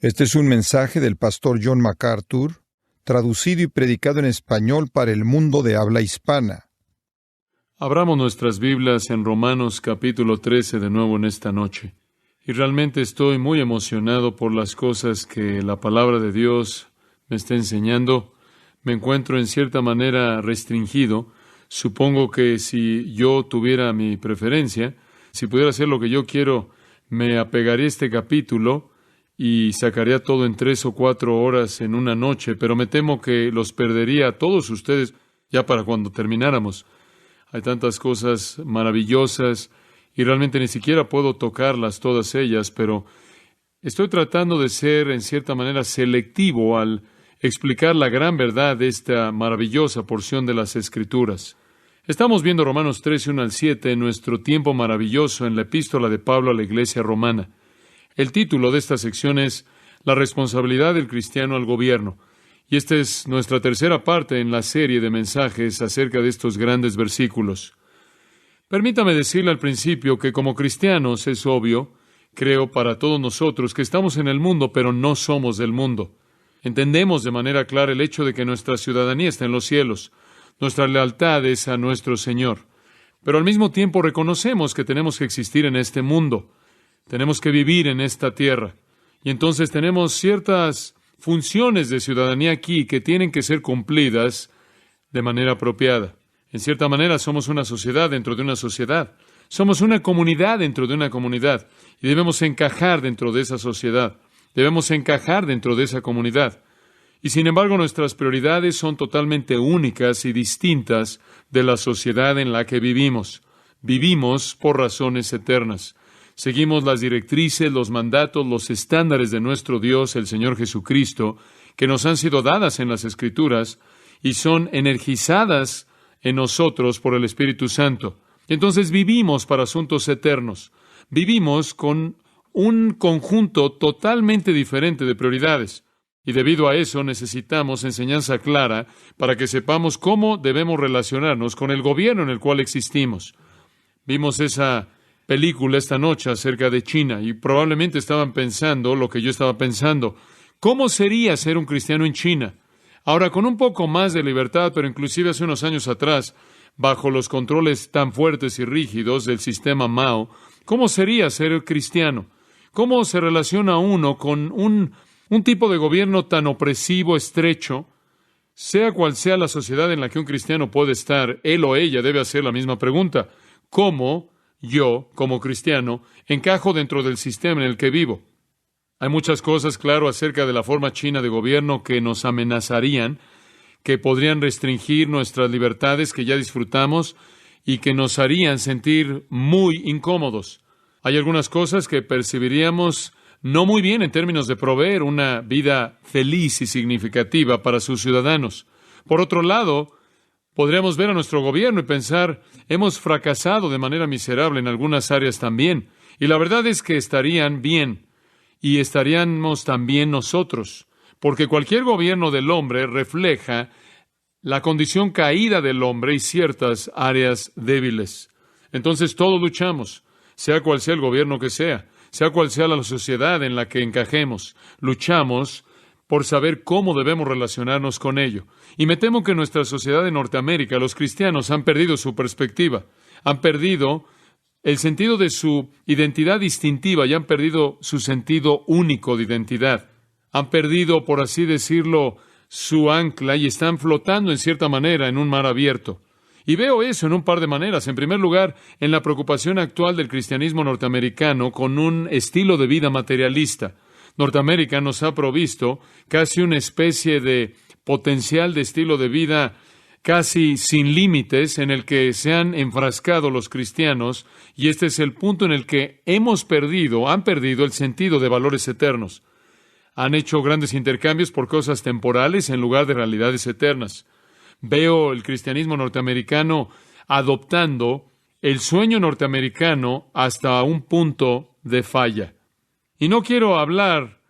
Este es un mensaje del pastor John MacArthur, traducido y predicado en español para el mundo de habla hispana. Abramos nuestras Biblias en Romanos capítulo 13 de nuevo en esta noche. Y realmente estoy muy emocionado por las cosas que la palabra de Dios me está enseñando. Me encuentro en cierta manera restringido. Supongo que si yo tuviera mi preferencia, si pudiera hacer lo que yo quiero, me apegaría a este capítulo y sacaría todo en 3 o 4 horas en una noche, pero me temo que los perdería a todos ustedes ya para cuando termináramos. Hay tantas cosas maravillosas y realmente ni siquiera puedo tocarlas todas ellas, pero estoy tratando de ser en cierta manera selectivo al explicar la gran verdad de esta maravillosa porción de las Escrituras. Estamos viendo Romanos 13, 1 al 7 en nuestro tiempo maravilloso en la epístola de Pablo a la iglesia romana. El título de esta sección es La responsabilidad del cristiano al gobierno. Y esta es nuestra tercera parte en la serie de mensajes acerca de estos grandes versículos. Permítame decirle al principio que como cristianos es obvio, creo para todos nosotros, que estamos en el mundo, pero no somos del mundo. Entendemos de manera clara el hecho de que nuestra ciudadanía está en los cielos. Nuestra lealtad es a nuestro Señor. Pero al mismo tiempo reconocemos que tenemos que existir en este mundo. Tenemos que vivir en esta tierra. Y entonces tenemos ciertas funciones de ciudadanía aquí que tienen que ser cumplidas de manera apropiada. En cierta manera somos una sociedad dentro de una sociedad. Somos una comunidad dentro de una comunidad. Y debemos encajar dentro de esa sociedad. Debemos encajar dentro de esa comunidad. Y sin embargo nuestras prioridades son totalmente únicas y distintas de la sociedad en la que vivimos. Vivimos por razones eternas. Seguimos las directrices, los mandatos, los estándares de nuestro Dios, el Señor Jesucristo, que nos han sido dadas en las Escrituras y son energizadas en nosotros por el Espíritu Santo. Entonces vivimos para asuntos eternos. Vivimos con un conjunto totalmente diferente de prioridades. Y debido a eso necesitamos enseñanza clara para que sepamos cómo debemos relacionarnos con el gobierno en el cual existimos. Vimos esa película esta noche acerca de China y probablemente estaban pensando lo que yo estaba pensando. ¿Cómo sería ser un cristiano en China? Ahora, con un poco más de libertad, pero inclusive hace unos años atrás, bajo los controles tan fuertes y rígidos del sistema Mao, ¿cómo sería ser cristiano? ¿Cómo se relaciona uno con un tipo de gobierno tan opresivo, estrecho? Sea cual sea la sociedad en la que un cristiano puede estar, él o ella debe hacer la misma pregunta. ¿Cómo yo, como cristiano, encajo dentro del sistema en el que vivo? Hay muchas cosas, claro, acerca de la forma china de gobierno que nos amenazarían, que podrían restringir nuestras libertades que ya disfrutamos y que nos harían sentir muy incómodos. Hay algunas cosas que percibiríamos no muy bien en términos de proveer una vida feliz y significativa para sus ciudadanos. Por otro lado, podríamos ver a nuestro gobierno y pensar, hemos fracasado de manera miserable en algunas áreas también. Y la verdad es que estarían bien, y estaríamos también nosotros, porque cualquier gobierno del hombre refleja la condición caída del hombre y ciertas áreas débiles. Entonces todos luchamos, sea cual sea el gobierno que sea cual sea la sociedad en la que encajemos, luchamos por saber cómo debemos relacionarnos con ello. Y me temo que en nuestra sociedad de Norteamérica, los cristianos han perdido su perspectiva, han perdido el sentido de su identidad distintiva y han perdido su sentido único de identidad. Han perdido, por así decirlo, su ancla y están flotando en cierta manera en un mar abierto. Y veo eso en un par de maneras. En primer lugar, en la preocupación actual del cristianismo norteamericano con un estilo de vida materialista. Norteamérica nos ha provisto casi una especie de potencial de estilo de vida casi sin límites en el que se han enfrascado los cristianos, y este es el punto en el que han perdido el sentido de valores eternos. Han hecho grandes intercambios por cosas temporales en lugar de realidades eternas. Veo el cristianismo norteamericano adoptando el sueño norteamericano hasta un punto de falla. Y no quiero hablar,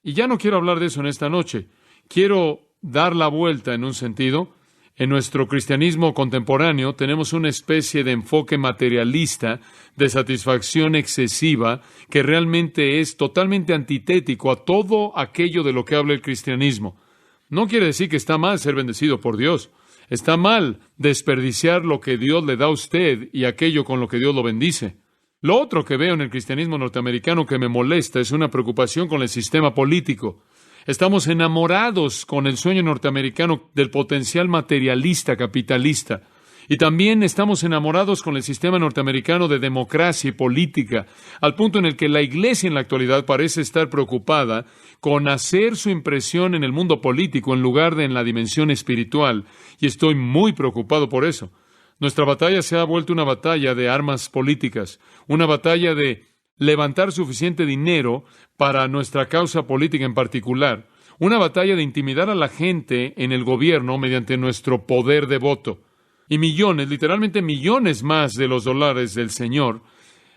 y ya no quiero hablar de eso en esta noche. Quiero dar la vuelta en un sentido. En nuestro cristianismo contemporáneo tenemos una especie de enfoque materialista, de satisfacción excesiva, que realmente es totalmente antitético a todo aquello de lo que habla el cristianismo. No quiere decir que está mal ser bendecido por Dios. Está mal desperdiciar lo que Dios le da a usted y aquello con lo que Dios lo bendice. Lo otro que veo en el cristianismo norteamericano que me molesta es una preocupación con el sistema político. Estamos enamorados con el sueño norteamericano del potencial materialista capitalista. Y también estamos enamorados con el sistema norteamericano de democracia y política, al punto en el que la Iglesia en la actualidad parece estar preocupada con hacer su impresión en el mundo político en lugar de en la dimensión espiritual. Y estoy muy preocupado por eso. Nuestra batalla se ha vuelto una batalla de armas políticas, una batalla de levantar suficiente dinero para nuestra causa política en particular, una batalla de intimidar a la gente en el gobierno mediante nuestro poder de voto. Y millones, literalmente millones más de los dólares del Señor,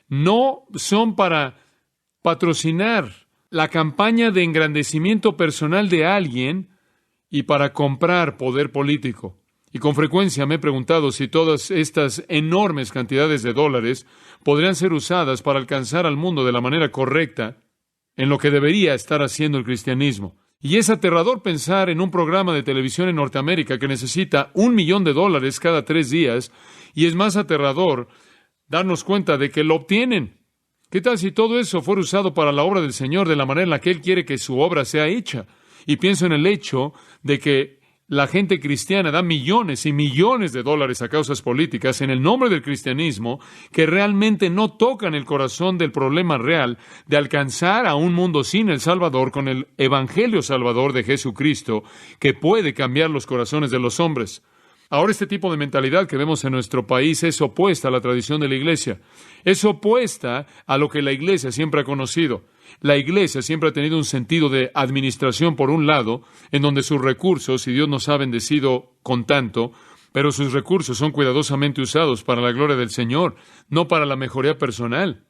no son para patrocinar la campaña de engrandecimiento personal de alguien y para comprar poder político. Y con frecuencia me he preguntado si todas estas enormes cantidades de dólares podrían ser usadas para alcanzar al mundo de la manera correcta en lo que debería estar haciendo el cristianismo. Y es aterrador pensar en un programa de televisión en Norteamérica que necesita $1 millón cada 3 días, y es más aterrador darnos cuenta de que lo obtienen. ¿Qué tal si todo eso fuera usado para la obra del Señor de la manera en la que Él quiere que su obra sea hecha? Y pienso en el hecho de que la gente cristiana da millones y millones de dólares a causas políticas en el nombre del cristianismo que realmente no tocan el corazón del problema real de alcanzar a un mundo sin el Salvador con el Evangelio Salvador de Jesucristo que puede cambiar los corazones de los hombres. Ahora, este tipo de mentalidad que vemos en nuestro país es opuesta a la tradición de la Iglesia. Es opuesta a lo que la Iglesia siempre ha conocido. La Iglesia siempre ha tenido un sentido de administración, por un lado, en donde sus recursos, y Dios nos ha bendecido con tanto, pero sus recursos son cuidadosamente usados para la gloria del Señor, no para la mejoría personal.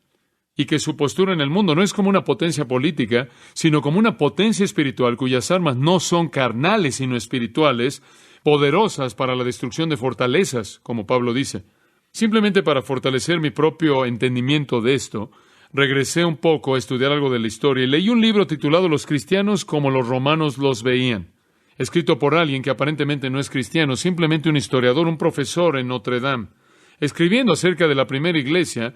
Y que su postura en el mundo no es como una potencia política, sino como una potencia espiritual cuyas armas no son carnales, sino espirituales, poderosas para la destrucción de fortalezas, como Pablo dice. Simplemente para fortalecer mi propio entendimiento de esto, regresé un poco a estudiar algo de la historia y leí un libro titulado Los cristianos como los romanos los veían, escrito por alguien que aparentemente no es cristiano, simplemente un historiador, un profesor en Notre Dame, escribiendo acerca de la primera iglesia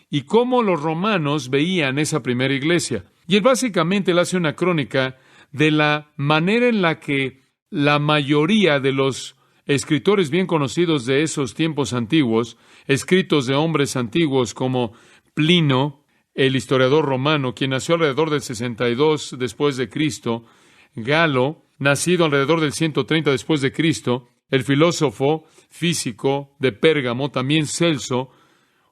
y cómo los romanos veían esa primera iglesia. Y él básicamente le hace una crónica de la manera en la que la mayoría de los escritores bien conocidos de esos tiempos antiguos, escritos de hombres antiguos como Plino, el historiador romano, quien nació alrededor del 62 después de Cristo, Galo, nacido alrededor del 130 después de Cristo, el filósofo físico de Pérgamo, también Celso,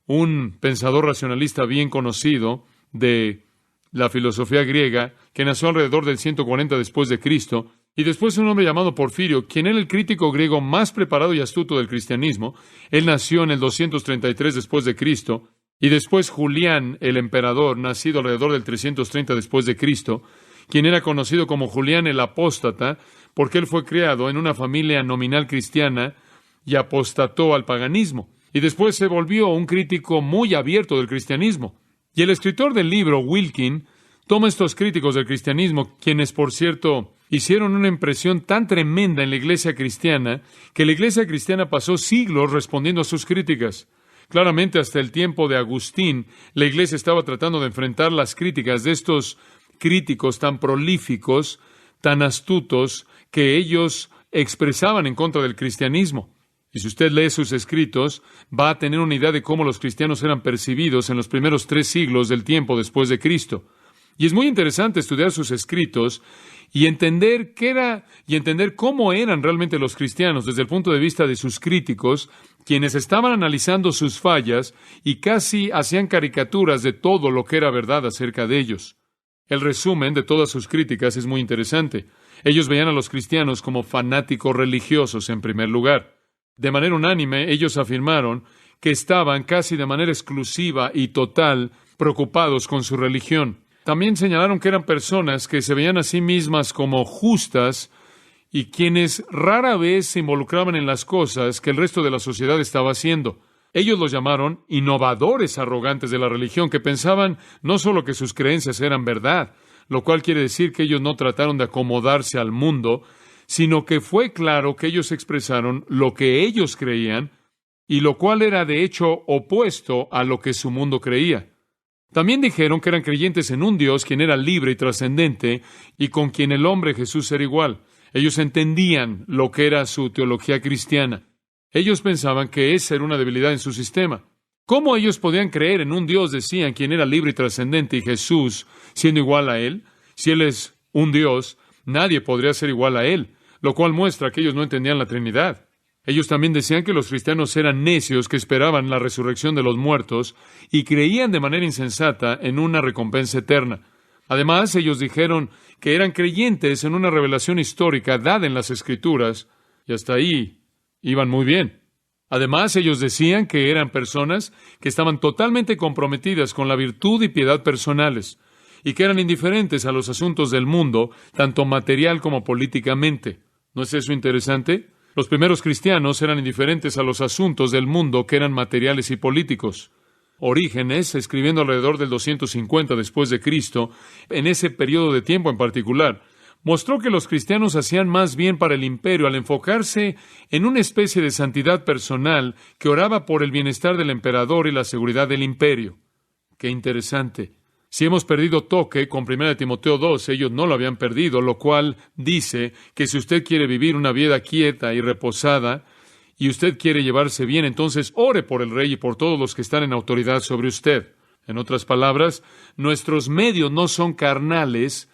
un pensador racionalista bien conocido de la filosofía griega, que nació alrededor del 140 después de Cristo, y después un hombre llamado Porfirio, quien era el crítico griego más preparado y astuto del cristianismo. Él nació en el 233 después de Cristo, y después Julián, el emperador, nacido alrededor del 330 después de Cristo, quien era conocido como Julián el Apóstata, porque él fue criado en una familia nominal cristiana y apostató al paganismo. Y después se volvió un crítico muy abierto del cristianismo. Y el escritor del libro, Wilkin, toma estos críticos del cristianismo, quienes, por cierto, hicieron una impresión tan tremenda en la iglesia cristiana, que la iglesia cristiana pasó siglos respondiendo a sus críticas. Claramente, hasta el tiempo de Agustín, la iglesia estaba tratando de enfrentar las críticas de estos críticos tan prolíficos, tan astutos, que ellos expresaban en contra del cristianismo. Y si usted lee sus escritos, va a tener una idea de cómo los cristianos eran percibidos en los primeros 3 siglos del tiempo después de Cristo. Y es muy interesante estudiar sus escritos y entender cómo eran realmente los cristianos desde el punto de vista de sus críticos, quienes estaban analizando sus fallas y casi hacían caricaturas de todo lo que era verdad acerca de ellos. El resumen de todas sus críticas es muy interesante. Ellos veían a los cristianos como fanáticos religiosos en primer lugar. De manera unánime, ellos afirmaron que estaban casi de manera exclusiva y total preocupados con su religión. También señalaron que eran personas que se veían a sí mismas como justas y quienes rara vez se involucraban en las cosas que el resto de la sociedad estaba haciendo. Ellos los llamaron innovadores arrogantes de la religión, que pensaban no solo que sus creencias eran verdad, lo cual quiere decir que ellos no trataron de acomodarse al mundo, sino que fue claro que ellos expresaron lo que ellos creían, y lo cual era de hecho opuesto a lo que su mundo creía. También dijeron que eran creyentes en un Dios quien era libre y trascendente, y con quien el hombre Jesús era igual. Ellos entendían lo que era su teología cristiana. Ellos pensaban que esa era una debilidad en su sistema. ¿Cómo ellos podían creer en un Dios, decían, quien era libre y trascendente, y Jesús siendo igual a Él? Si Él es un Dios, nadie podría ser igual a Él, lo cual muestra que ellos no entendían la Trinidad. Ellos también decían que los cristianos eran necios que esperaban la resurrección de los muertos y creían de manera insensata en una recompensa eterna. Además, ellos dijeron que eran creyentes en una revelación histórica dada en las Escrituras, y hasta ahí iban muy bien. Además, ellos decían que eran personas que estaban totalmente comprometidas con la virtud y piedad personales, y que eran indiferentes a los asuntos del mundo, tanto material como políticamente. ¿No es eso interesante? Los primeros cristianos eran indiferentes a los asuntos del mundo que eran materiales y políticos. Orígenes, escribiendo alrededor del 250 después de Cristo, en ese periodo de tiempo en particular, mostró que los cristianos hacían más bien para el imperio al enfocarse en una especie de santidad personal que oraba por el bienestar del emperador y la seguridad del imperio. ¡Qué interesante! Si hemos perdido toque con 1 Timoteo 2, ellos no lo habían perdido, lo cual dice que si usted quiere vivir una vida quieta y reposada, y usted quiere llevarse bien, entonces ore por el rey y por todos los que están en autoridad sobre usted. En otras palabras, nuestros medios no son carnales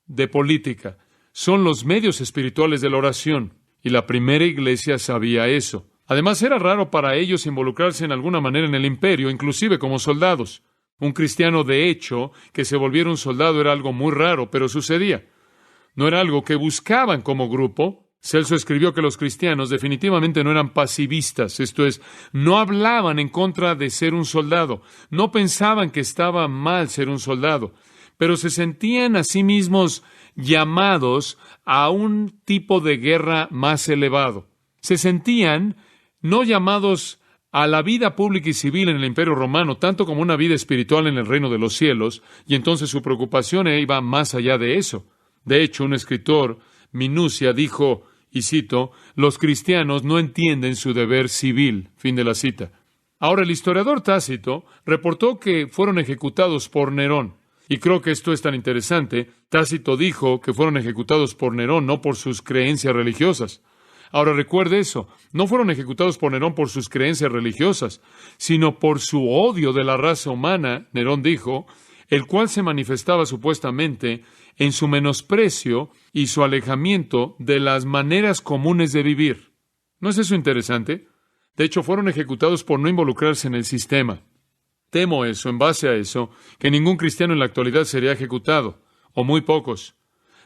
de política, son los medios espirituales de la oración, y la primera iglesia sabía eso. Además, era raro para ellos involucrarse en alguna manera en el imperio, inclusive como soldados. Un cristiano, de hecho, que se volviera un soldado era algo muy raro, pero sucedía. No era algo que buscaban como grupo. Celso escribió que los cristianos definitivamente no eran pasivistas, esto es, no hablaban en contra de ser un soldado, no pensaban que estaba mal ser un soldado, pero se sentían a sí mismos llamados a un tipo de guerra más elevado. Se sentían no llamados a la vida pública y civil en el Imperio Romano, tanto como una vida espiritual en el reino de los cielos, y entonces su preocupación iba más allá de eso. De hecho, un escritor, Minucia, dijo, y cito, los cristianos no entienden su deber civil. Fin de la cita. Ahora, el historiador Tácito reportó que fueron ejecutados por Nerón. Y creo que esto es tan interesante. Tácito dijo que fueron ejecutados por Nerón, no por sus creencias religiosas. Ahora recuerde eso, no fueron ejecutados por Nerón por sus creencias religiosas, sino por su odio de la raza humana, Nerón dijo, el cual se manifestaba supuestamente en su menosprecio y su alejamiento de las maneras comunes de vivir. ¿No es eso interesante? De hecho, fueron ejecutados por no involucrarse en el sistema. Temo eso, en base a eso, que ningún cristiano en la actualidad sería ejecutado, o muy pocos.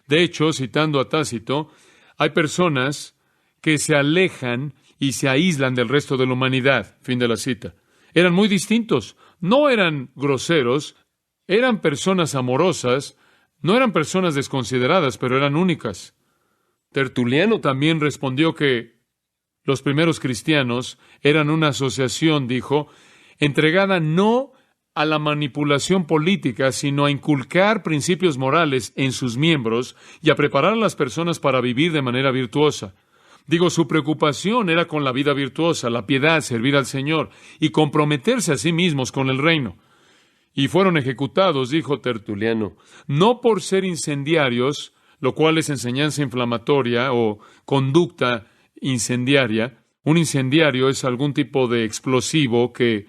De hecho, citando a Tácito, hay personas que se alejan y se aíslan del resto de la humanidad. Fin de la cita. Eran muy distintos. No eran groseros, eran personas amorosas, no eran personas desconsideradas, pero eran únicas. Tertuliano también respondió que los primeros cristianos eran una asociación, dijo, entregada no a la manipulación política, sino a inculcar principios morales en sus miembros y a preparar a las personas para vivir de manera virtuosa. Digo, su preocupación era con la vida virtuosa, la piedad, servir al Señor y comprometerse a sí mismos con el reino. Y fueron ejecutados, dijo Tertuliano, no por ser incendiarios, lo cual es enseñanza inflamatoria o conducta incendiaria. Un incendiario es algún tipo de explosivo que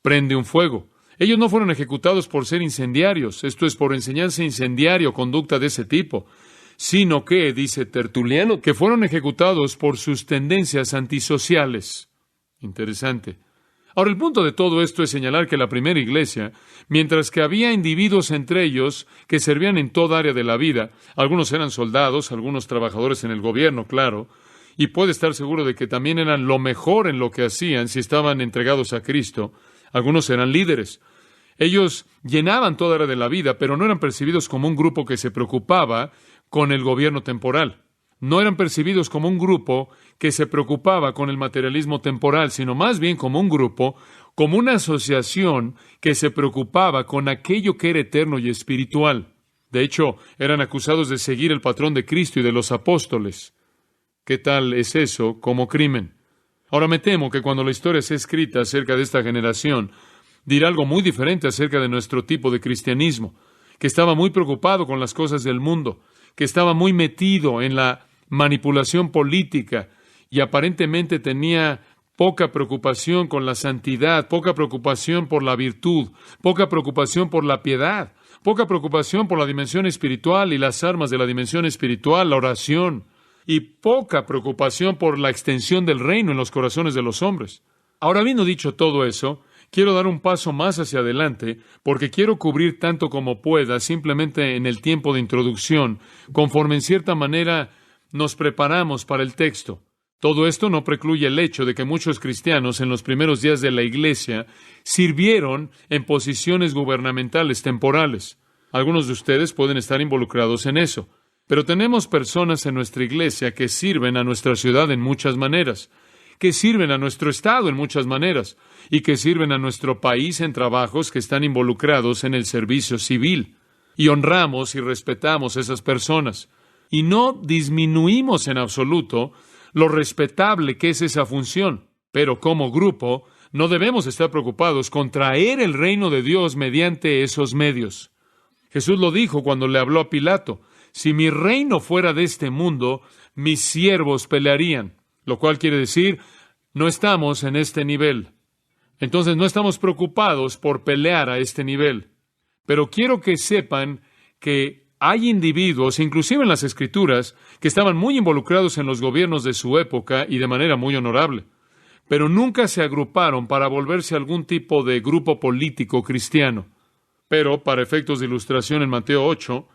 prende un fuego. Ellos no fueron ejecutados por ser incendiarios, esto es por enseñanza incendiaria o conducta de ese tipo, sino que, dice Tertuliano, que fueron ejecutados por sus tendencias antisociales. Interesante. Ahora, el punto de todo esto es señalar que la primera iglesia, mientras que había individuos entre ellos que servían en toda área de la vida, algunos eran soldados, algunos trabajadores en el gobierno, claro, y puede estar seguro de que también eran lo mejor en lo que hacían si estaban entregados a Cristo, algunos eran líderes. Ellos llenaban toda área de la vida, pero no eran percibidos como un grupo que se preocupaba con el gobierno temporal. no eran percibidos como un grupo que se preocupaba con el materialismo temporal, sino más bien como un grupo, como una asociación que se preocupaba con aquello que era eterno y espiritual. De hecho, eran acusados de seguir el patrón de Cristo y de los apóstoles. ¿Qué tal es eso como crimen? Ahora me temo que cuando la historia sea escrita acerca de esta generación, dirá algo muy diferente acerca de nuestro tipo de cristianismo, que estaba muy preocupado con las cosas del mundo, que estaba muy metido en la manipulación política y aparentemente tenía poca preocupación con la santidad, poca preocupación por la virtud, poca preocupación por la piedad, poca preocupación por la dimensión espiritual y las armas de la dimensión espiritual, la oración, y poca preocupación por la extensión del reino en los corazones de los hombres. Ahora, habiendo dicho todo eso, quiero dar un paso más hacia adelante porque quiero cubrir tanto como pueda simplemente en el tiempo de introducción, conforme en cierta manera nos preparamos para el texto. Todo esto no precluye el hecho de que muchos cristianos en los primeros días de la Iglesia sirvieron en posiciones gubernamentales temporales. Algunos de ustedes pueden estar involucrados en eso. Pero tenemos personas en nuestra iglesia que sirven a nuestra ciudad en muchas maneras, que sirven a nuestro estado en muchas maneras, y que sirven a nuestro país en trabajos que están involucrados en el servicio civil. Y honramos y respetamos a esas personas. Y no disminuimos en absoluto lo respetable que es esa función. Pero como grupo, no debemos estar preocupados con traer el reino de Dios mediante esos medios. Jesús lo dijo cuando le habló a Pilato. Si mi reino fuera de este mundo, mis siervos pelearían. Lo cual quiere decir, no estamos en este nivel. Entonces no estamos preocupados por pelear a este nivel. Pero quiero que sepan que hay individuos, inclusive en las Escrituras, que estaban muy involucrados en los gobiernos de su época y de manera muy honorable. Pero nunca se agruparon para volverse algún tipo de grupo político cristiano. Pero, para efectos de ilustración en Mateo 8,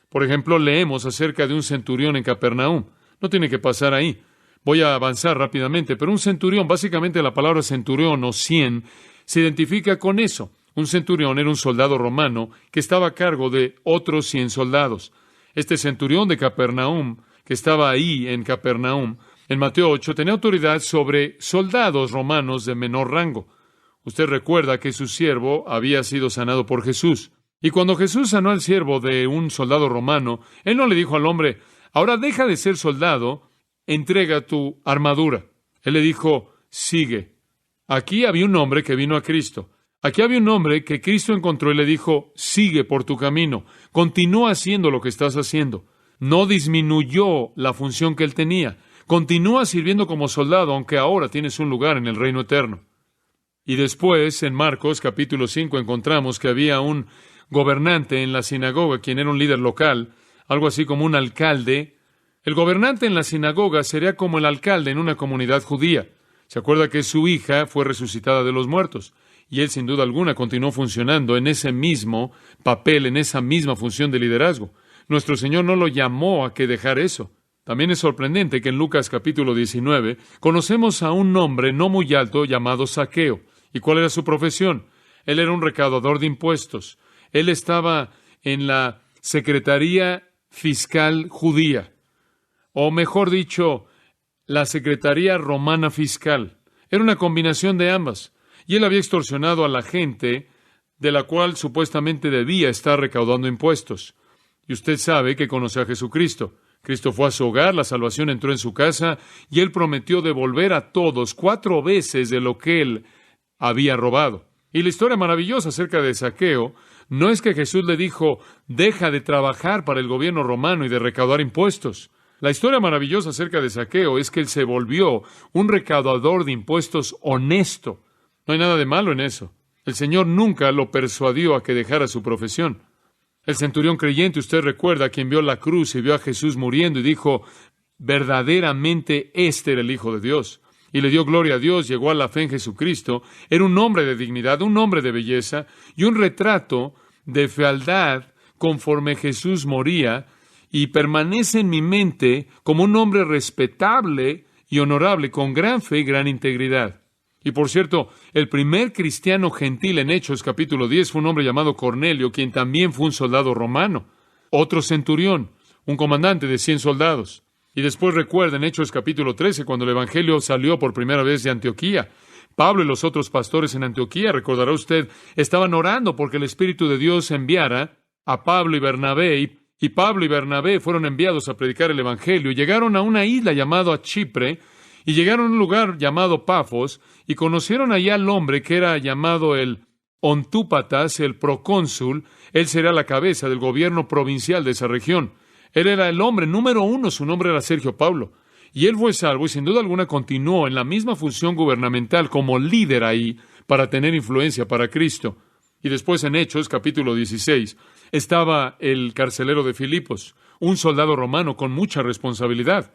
por ejemplo, leemos acerca de un centurión en Capernaum. No tiene que pasar ahí. Voy a avanzar rápidamente, pero un centurión, básicamente la palabra centurión o 100, se identifica con eso. Un centurión era un soldado romano que estaba a cargo de otros 100 soldados. Este centurión de Capernaum, que estaba ahí en Capernaum, en Mateo 8, tenía autoridad sobre soldados romanos de menor rango. Usted recuerda que su siervo había sido sanado por Jesús. Y cuando Jesús sanó al siervo de un soldado romano, Él no le dijo al hombre, ahora deja de ser soldado, entrega tu armadura. Él le dijo, sigue. Aquí había un hombre que vino a Cristo. Aquí había un hombre que Cristo encontró y le dijo, sigue por tu camino, continúa haciendo lo que estás haciendo. No disminuyó la función que él tenía. Continúa sirviendo como soldado, aunque ahora tienes un lugar en el reino eterno. Y después, en Marcos capítulo 5, encontramos que había un gobernante en la sinagoga, quien era un líder local, algo así como un alcalde. El gobernante en la sinagoga sería como el alcalde en una comunidad judía. Se acuerda que su hija fue resucitada de los muertos, y él sin duda alguna continuó funcionando en ese mismo papel, en esa misma función de liderazgo. Nuestro Señor no lo llamó a que dejara eso. También es sorprendente que en Lucas capítulo 19 conocemos a un hombre no muy alto llamado Zaqueo. ¿Y cuál era su profesión? Él era un recaudador de impuestos. Él estaba en la Secretaría Fiscal Judía, o mejor dicho, la Secretaría Romana Fiscal. Era una combinación de ambas. Y él había extorsionado a la gente de la cual supuestamente debía estar recaudando impuestos. Y usted sabe que conoce a Jesucristo. Cristo fue a su hogar, la salvación entró en su casa, y él prometió devolver a todos 4 veces de lo que él había robado. Y la historia maravillosa acerca de Zaqueo no es que Jesús le dijo, deja de trabajar para el gobierno romano y de recaudar impuestos. La historia maravillosa acerca de Zaqueo es que él se volvió un recaudador de impuestos honesto. No hay nada de malo en eso. El Señor nunca lo persuadió a que dejara su profesión. El centurión creyente, usted recuerda, quien vio la cruz y vio a Jesús muriendo y dijo, verdaderamente este era el Hijo de Dios. Y le dio gloria a Dios, llegó a la fe en Jesucristo. Era un hombre de dignidad, un hombre de belleza y un retrato de fealdad conforme Jesús moría, y permanece en mi mente como un hombre respetable y honorable, con gran fe y gran integridad. Y por cierto, el primer cristiano gentil en Hechos capítulo 10 fue un hombre llamado Cornelio, quien también fue un soldado romano. Otro centurión, un comandante de 100 soldados. Y después recuerden Hechos capítulo 13, cuando el Evangelio salió por primera vez de Antioquía. Pablo y los otros pastores en Antioquía, recordará usted, estaban orando porque el Espíritu de Dios enviara a Pablo y Bernabé, y Pablo y Bernabé fueron enviados a predicar el Evangelio. Llegaron a una isla llamada Chipre, y llegaron a un lugar llamado Pafos, y conocieron allá al hombre que era llamado el Ontúpatas, el procónsul. Él sería la cabeza del gobierno provincial de esa región. Él era el hombre número uno, su nombre era Sergio Paulo. Y él fue salvo y sin duda alguna continuó en la misma función gubernamental como líder ahí para tener influencia para Cristo. Y después en Hechos, capítulo 16, estaba el carcelero de Filipos, un soldado romano con mucha responsabilidad.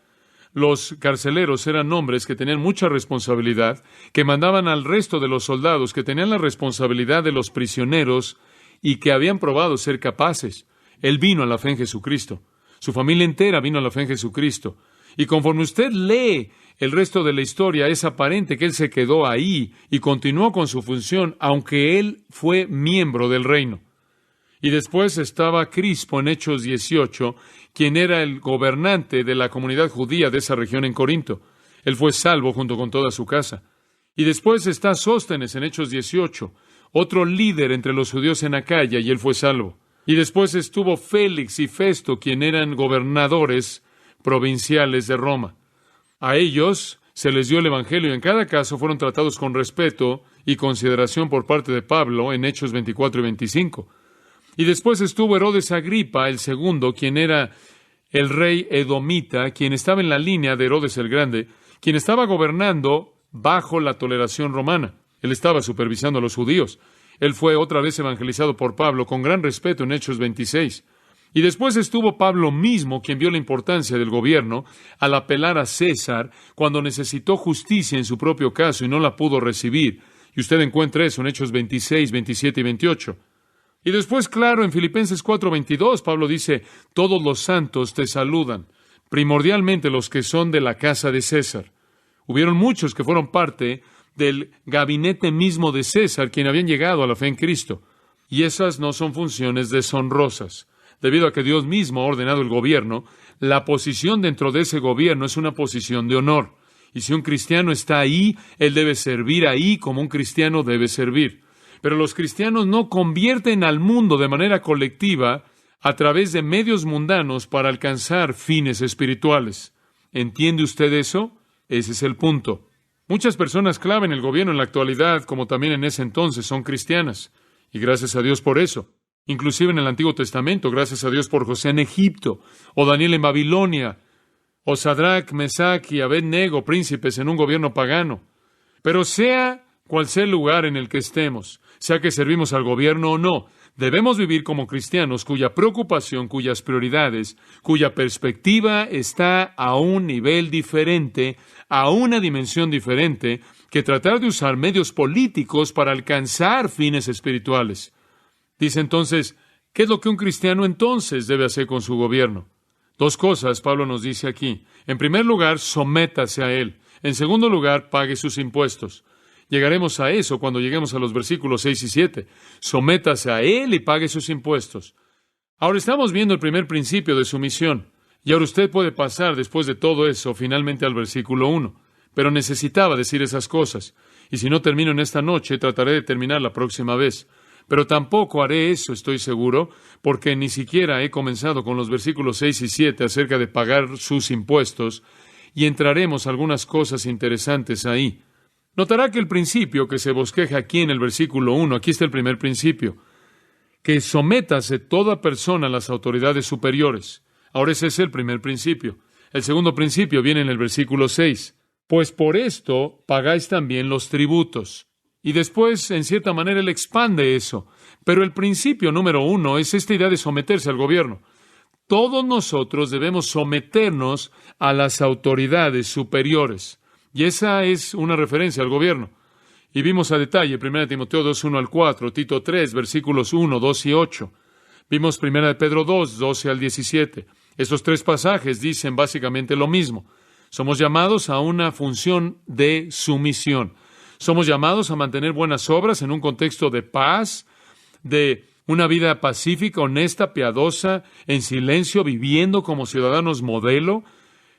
Los carceleros eran hombres que tenían mucha responsabilidad, que mandaban al resto de los soldados, que tenían la responsabilidad de los prisioneros y que habían probado ser capaces. Él vino a la fe en Jesucristo. Su familia entera vino a la fe en Jesucristo. Y conforme usted lee el resto de la historia, es aparente que él se quedó ahí y continuó con su función, aunque él fue miembro del reino. Y después estaba Crispo en Hechos 18, quien era el gobernante de la comunidad judía de esa región en Corinto. Él fue salvo junto con toda su casa. Y después está Sóstenes en Hechos 18, otro líder entre los judíos en Acaya, y él fue salvo. Y después estuvo Félix y Festo, quien eran gobernadores provinciales de Roma. A ellos se les dio el Evangelio y en cada caso fueron tratados con respeto y consideración por parte de Pablo en Hechos 24 y 25. Y después estuvo Herodes Agripa, el segundo, quien era el rey edomita, quien estaba en la línea de Herodes el Grande, quien estaba gobernando bajo la toleración romana. Él estaba supervisando a los judíos. Él fue otra vez evangelizado por Pablo con gran respeto en Hechos 26. Y después estuvo Pablo mismo, quien vio la importancia del gobierno al apelar a César cuando necesitó justicia en su propio caso y no la pudo recibir. Y usted encuentra eso en Hechos 26, 27 y 28. Y después, claro, en Filipenses 4:22, Pablo dice, todos los santos te saludan, primordialmente los que son de la casa de César. Hubieron muchos que fueron parte del gabinete mismo de César, quien habían llegado a la fe en Cristo. Y esas no son funciones deshonrosas. Debido a que Dios mismo ha ordenado el gobierno, la posición dentro de ese gobierno es una posición de honor. Y si un cristiano está ahí, él debe servir ahí como un cristiano debe servir. Pero los cristianos no convierten al mundo de manera colectiva a través de medios mundanos para alcanzar fines espirituales. ¿Entiende usted eso? Ese es el punto. Muchas personas clave en el gobierno en la actualidad, como también en ese entonces, son cristianas. Y gracias a Dios por eso. Inclusive en el Antiguo Testamento, gracias a Dios por José en Egipto, o Daniel en Babilonia, o Sadrach, Mesach y Abed-Nego, príncipes en un gobierno pagano. Pero sea cual sea el lugar en el que estemos, sea que servimos al gobierno o no, debemos vivir como cristianos cuya preocupación, cuyas prioridades, cuya perspectiva está a un nivel diferente, a una dimensión diferente, que tratar de usar medios políticos para alcanzar fines espirituales. Dice entonces, ¿qué es lo que un cristiano entonces debe hacer con su gobierno? Dos cosas Pablo nos dice aquí. En primer lugar, sométase a él. En segundo lugar, pague sus impuestos. Llegaremos a eso cuando lleguemos a los versículos 6 y 7. Sométase a él y pague sus impuestos. Ahora estamos viendo el primer principio de sumisión. Y ahora usted puede pasar después de todo eso finalmente al versículo 1. Pero necesitaba decir esas cosas. Y si no termino en esta noche, trataré de terminar la próxima vez. Pero tampoco haré eso, estoy seguro, porque ni siquiera he comenzado con los versículos 6 y 7 acerca de pagar sus impuestos, y entraremos a algunas cosas interesantes ahí. Notará que el principio que se bosqueja aquí en el versículo 1, aquí está el primer principio, que sométase toda persona a las autoridades superiores. Ahora ese es el primer principio. El segundo principio viene en el versículo 6. Pues por esto pagáis también los tributos. Y después, en cierta manera, él expande eso. Pero el principio número 1 es esta idea de someterse al gobierno. Todos nosotros debemos someternos a las autoridades superiores. Y esa es una referencia al gobierno. Y vimos a detalle 1 Timoteo 2, 1 al 4, Tito 3, versículos 1, 2 y 8. Vimos 1 Pedro 2, 12 al 17. Estos tres pasajes dicen básicamente lo mismo. Somos llamados a una función de sumisión. Somos llamados a mantener buenas obras en un contexto de paz, de una vida pacífica, honesta, piadosa, en silencio, viviendo como ciudadanos modelo,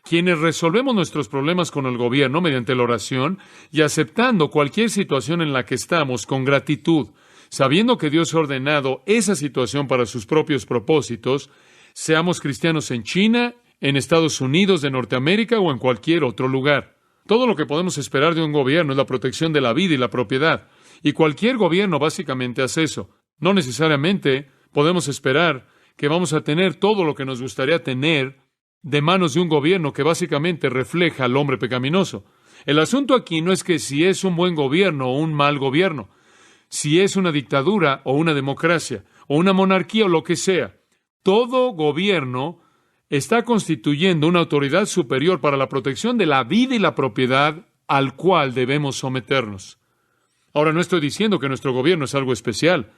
quienes resolvemos nuestros problemas con el gobierno mediante la oración y aceptando cualquier situación en la que estamos con gratitud, sabiendo que Dios ha ordenado esa situación para sus propios propósitos, seamos cristianos en China, en Estados Unidos de Norteamérica o en cualquier otro lugar. Todo lo que podemos esperar de un gobierno es la protección de la vida y la propiedad. Y cualquier gobierno básicamente hace eso. No necesariamente podemos esperar que vamos a tener todo lo que nos gustaría tener de manos de un gobierno que básicamente refleja al hombre pecaminoso. El asunto aquí no es que si es un buen gobierno o un mal gobierno, si es una dictadura o una democracia, o una monarquía o lo que sea. Todo gobierno está constituyendo una autoridad superior para la protección de la vida y la propiedad al cual debemos someternos. Ahora, no estoy diciendo que nuestro gobierno es algo especial,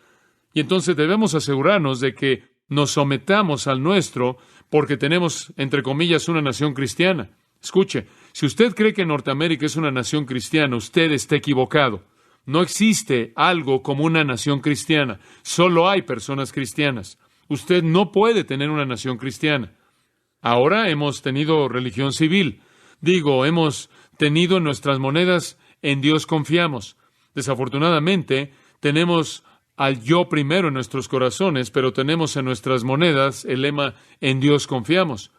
y entonces debemos asegurarnos de que nos sometamos al nuestro porque tenemos, entre comillas, una nación cristiana. Escuche, si usted cree que Norteamérica es una nación cristiana, usted está equivocado. No existe algo como una nación cristiana. Solo hay personas cristianas. Usted no puede tener una nación cristiana. Ahora hemos tenido religión civil. Hemos tenido en nuestras monedas en Dios confiamos. Desafortunadamente, tenemos al yo primero en nuestros corazones, pero tenemos en nuestras monedas el lema en Dios confiamos.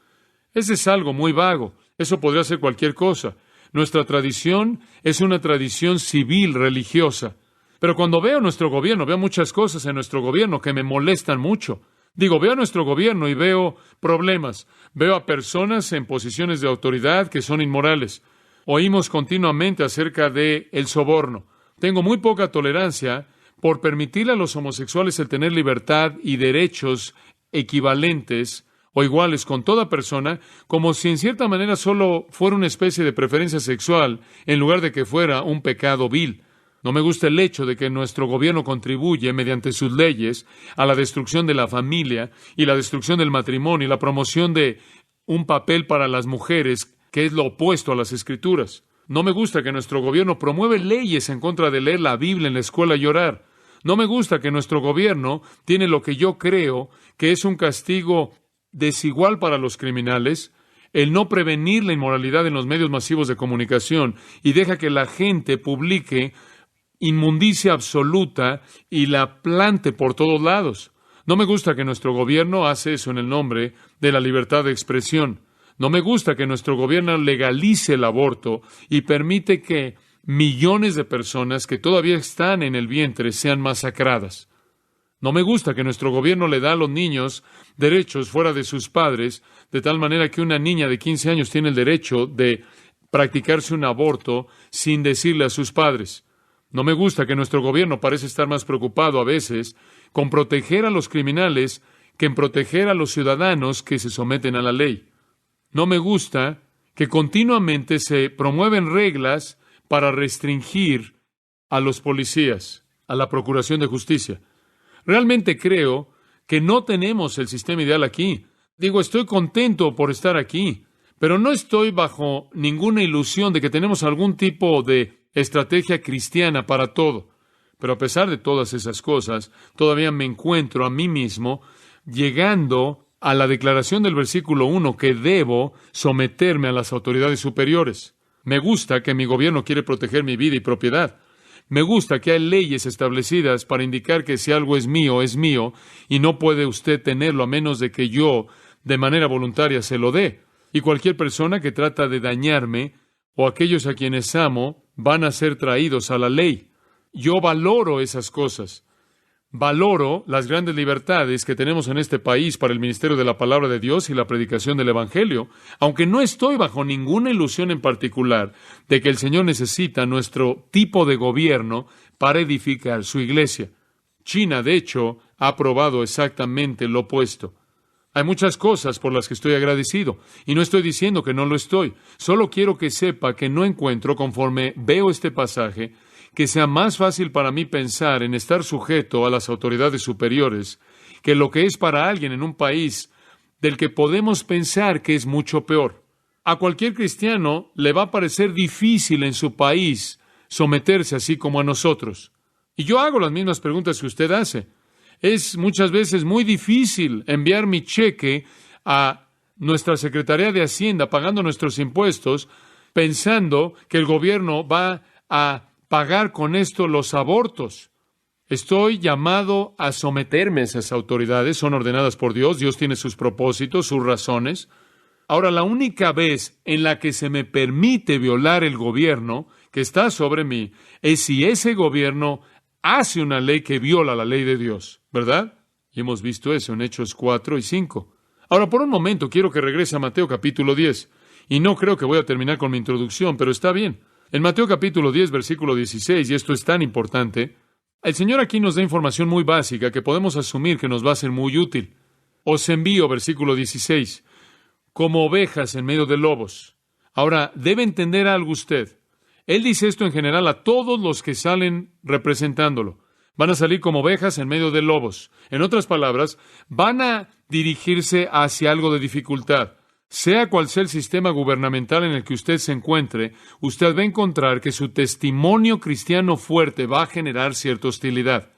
Ese es algo muy vago. Eso podría ser cualquier cosa. Nuestra tradición es una tradición civil religiosa. Pero cuando veo nuestro gobierno, veo muchas cosas en nuestro gobierno que me molestan mucho. Veo a nuestro gobierno y veo problemas. Veo a personas en posiciones de autoridad que son inmorales. Oímos continuamente acerca de el soborno. Tengo muy poca tolerancia por permitirle a los homosexuales el tener libertad y derechos equivalentes o iguales con toda persona, como si en cierta manera solo fuera una especie de preferencia sexual, en lugar de que fuera un pecado vil. No me gusta el hecho de que nuestro gobierno contribuye, mediante sus leyes, a la destrucción de la familia y la destrucción del matrimonio y la promoción de un papel para las mujeres que es lo opuesto a las Escrituras. No me gusta que nuestro gobierno promueve leyes en contra de leer la Biblia en la escuela y orar. No me gusta que nuestro gobierno tiene lo que yo creo que es un castigo desigual para los criminales, el no prevenir la inmoralidad en los medios masivos de comunicación y deja que la gente publique inmundicia absoluta y la plante por todos lados. No me gusta que nuestro gobierno hace eso en el nombre de la libertad de expresión. No me gusta que nuestro gobierno legalice el aborto y permite que millones de personas que todavía están en el vientre sean masacradas. No me gusta que nuestro gobierno le da a los niños derechos fuera de sus padres, de tal manera que una niña de 15 años tiene el derecho de practicarse un aborto sin decirle a sus padres. No me gusta que nuestro gobierno parece estar más preocupado a veces con proteger a los criminales que en proteger a los ciudadanos que se someten a la ley. No me gusta que continuamente se promueven reglas para restringir a los policías, a la Procuración de Justicia. Realmente creo que no tenemos el sistema ideal aquí. Estoy contento por estar aquí, pero no estoy bajo ninguna ilusión de que tenemos algún tipo de estrategia cristiana para todo. Pero a pesar de todas esas cosas, todavía me encuentro a mí mismo llegando a la declaración del versículo 1 que debo someterme a las autoridades superiores. Me gusta que mi gobierno quiere proteger mi vida y propiedad. Me gusta que hay leyes establecidas para indicar que si algo es mío y no puede usted tenerlo a menos de que yo, de manera voluntaria, se lo dé. Y cualquier persona que trata de dañarme o aquellos a quienes amo van a ser traídos a la ley. Yo valoro esas cosas. Valoro las grandes libertades que tenemos en este país para el ministerio de la palabra de Dios y la predicación del Evangelio, aunque no estoy bajo ninguna ilusión en particular de que el Señor necesita nuestro tipo de gobierno para edificar su iglesia. China, de hecho, ha probado exactamente lo opuesto. Hay muchas cosas por las que estoy agradecido, y no estoy diciendo que no lo estoy. Solo quiero que sepa que no encuentro, conforme veo este pasaje, que sea más fácil para mí pensar en estar sujeto a las autoridades superiores que lo que es para alguien en un país del que podemos pensar que es mucho peor. A cualquier cristiano le va a parecer difícil en su país someterse así como a nosotros. Y yo hago las mismas preguntas que usted hace. Es muchas veces muy difícil enviar mi cheque a nuestra Secretaría de Hacienda pagando nuestros impuestos, pensando que el gobierno va a pagar con esto los abortos. Estoy llamado a someterme a esas autoridades, son ordenadas por Dios, Dios tiene sus propósitos, sus razones. Ahora, la única vez en la que se me permite violar el gobierno que está sobre mí es si ese gobierno hace una ley que viola la ley de Dios, ¿verdad? Y hemos visto eso en Hechos 4 y 5. Ahora, por un momento, quiero que regrese a Mateo capítulo 10. Y no creo que voy a terminar con mi introducción, pero está bien. En Mateo capítulo 10, versículo 16, y esto es tan importante, el Señor aquí nos da información muy básica que podemos asumir que nos va a ser muy útil. Os envío, versículo 16, como ovejas en medio de lobos. Ahora, debe entender algo usted. Él dice esto en general a todos los que salen representándolo. Van a salir como ovejas en medio de lobos. En otras palabras, van a dirigirse hacia algo de dificultad. Sea cual sea el sistema gubernamental en el que usted se encuentre, usted va a encontrar que su testimonio cristiano fuerte va a generar cierta hostilidad.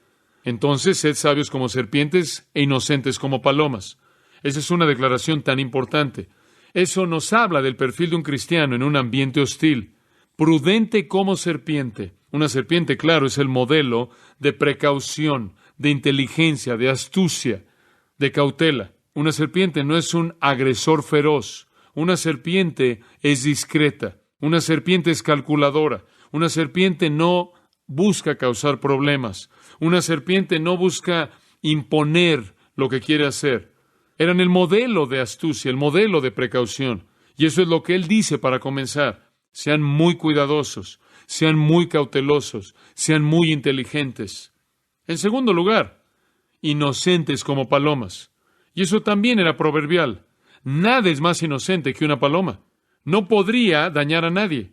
Entonces, sed sabios como serpientes e inocentes como palomas. Esa es una declaración tan importante. Eso nos habla del perfil de un cristiano en un ambiente hostil. Prudente como serpiente. Una serpiente, claro, es el modelo de precaución, de inteligencia, de astucia, de cautela. Una serpiente no es un agresor feroz. Una serpiente es discreta. Una serpiente es calculadora. Una serpiente no busca causar problemas. Una serpiente no busca imponer lo que quiere hacer. Eran el modelo de astucia, el modelo de precaución. Y eso es lo que él dice para comenzar. Sean muy cuidadosos, sean muy cautelosos, sean muy inteligentes. En segundo lugar, inocentes como palomas. Y eso también era proverbial. Nada es más inocente que una paloma. No podría dañar a nadie.